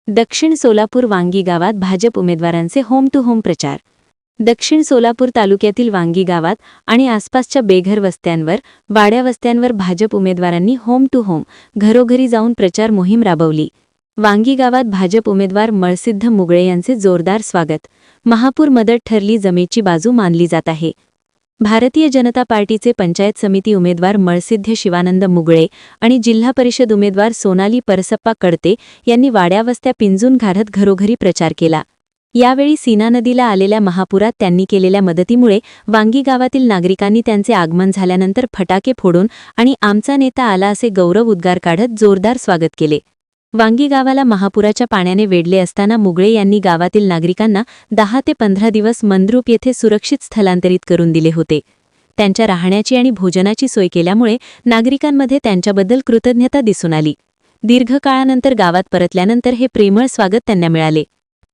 दक्षिण सोलापूर वांगी गावात भाजप उमेदवारांचे होम टू होम प्रचार। दक्षिण सोलापूर तालुक्यातील वांगी गावात आणि आसपासच्या बेघर वस्त्यांवर, वाड्या वस्त्यांवर भाजप उमेदवारांनी होम टू होम घरोघरी जाऊन प्रचार मोहीम राबवली। वांगी गावात भाजप उमेदवार मळसिद्ध मुगळे यांचे जोरदार स्वागत। महापूर मदत ठरली, जमेची बाजू मानली जात आहे। भारतीय जनता पार्टीचे पंचायत समिती उमेदवार मळसिद्ध शिवानंद मुगळे आणि जिल्हा परिषद उमेदवार सोनाली परसप्पा कडते यांनी वाड्यावस्त्या पिंजून घालत घरोघरी प्रचार केला। यावेळी सीना नदीला आलेल्या महापुरात त्यांनी केलेल्या मदतीमुळे वांगी गावातील नागरिकांनी त्यांचे आगमन झाल्यानंतर फटाके फोडून आणि आमचा नेता आला असे गौरव उद्गार काढत जोरदार स्वागत केले। वांगी गावाला महापुराच्या पाण्याने वेढले असताना मुगळे यांनी गावातील नागरिकांना 10 ते 15 दिवस मंद्रुप येथे सुरक्षित स्थलांतरित करून दिले होते। त्यांच्या राहण्याची आणि भोजनाची सोय केल्यामुळे नागरिकांमध्ये त्यांच्याबद्दल कृतज्ञता दिसून आली। दीर्घ काळानंतर गावात परतल्यानंतर हे प्रेमळ स्वागत त्यांना मिळाले।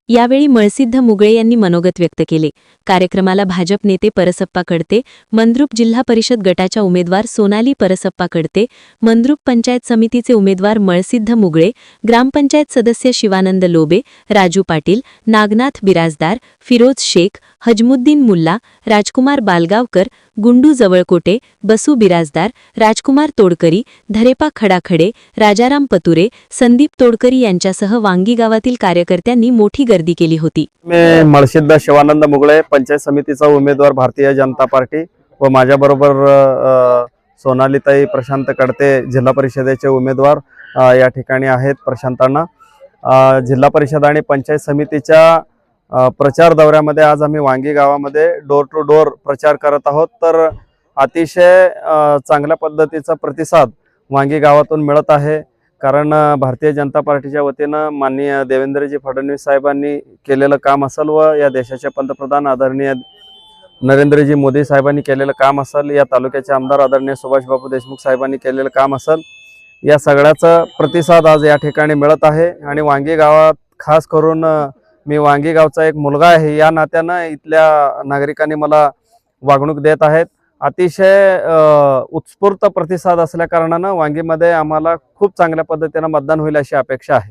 यावेळी मळसिद्ध मुगळे यांनी मनोगत व्यक्त केले। कार्यक्रमाला भाजप नेते परसप्पा कडते, मंद्रुप जिल्हा परिषद गटाच्या उमेदवार सोनाली परसप्पा कडते, मंद्रुप पंचायत समितीचे उमेदवार मळसिद्ध मुगळे, ग्रामपंचायत सदस्य शिवानंद लोबे, राजू पाटील, नागनाथ बिराजदार, फिरोज शेख, हजमुद्दीन मुल्ला, राजकुमार बालगावकर, गुंडू जवळकोटे, बसू बिराजदार, राजकुमार तोडकरी, धरेपा खडाखडे, राजाराम पतुरे, संदीप तोडकरी यांच्यासह वांगी गावातील कार्यकर्त्यांनी मोठी गर्दी केली होती। मी मळसिद्ध शिवानंद मुगळे, पंचायत समितीचा उमेदवार भारतीय जनता पार्टी व माझ्याबरोबर सोनालीताई प्रशांत कडते जिल्हा परिषदेचे उमेदवार या ठिकाणी आहेत। प्रशांतांना जिल्हा परिषद आणि पंचायत समितीच्या प्रचार दौऱ्यामध्ये आज आम्ही वांगी गावामध्ये डोर टू डोर प्रचार करत आहोत। तर अतिशय चांगल्या पद्धतीचा प्रतिसाद वांगी गावातून मिळत आहे। कारण भारतीय जनता पार्टीच्या वतीनं माननीय देवेंद्रजी फडणवीस साहेबांनी केलेलं काम असेल व या देशाचे पंतप्रधान आदरणीय नरेंद्रजी मोदी साहेबांनी केलेलं काम असेल, या तालुक्याचे आमदार आदरणीय सुभाष बापू देशमुख साहेबांनी केलेलं काम असेल, या सगळ्याचा प्रतिसाद आज या ठिकाणी मिळत आहे। आणि वांगी गावात खास करून मी वांगी गावचा एक मुलगा आहे या नात्यानं इथल्या नागरिकांनी मला वागणूक देत आहेत। अतिशय उत्स्फूर्त प्रतिसाद असल्या कारणानं वांगीमध्ये आम्हाला खूप चांगल्या पद्धतीने मतदान होईल अशी अपेक्षा आहे।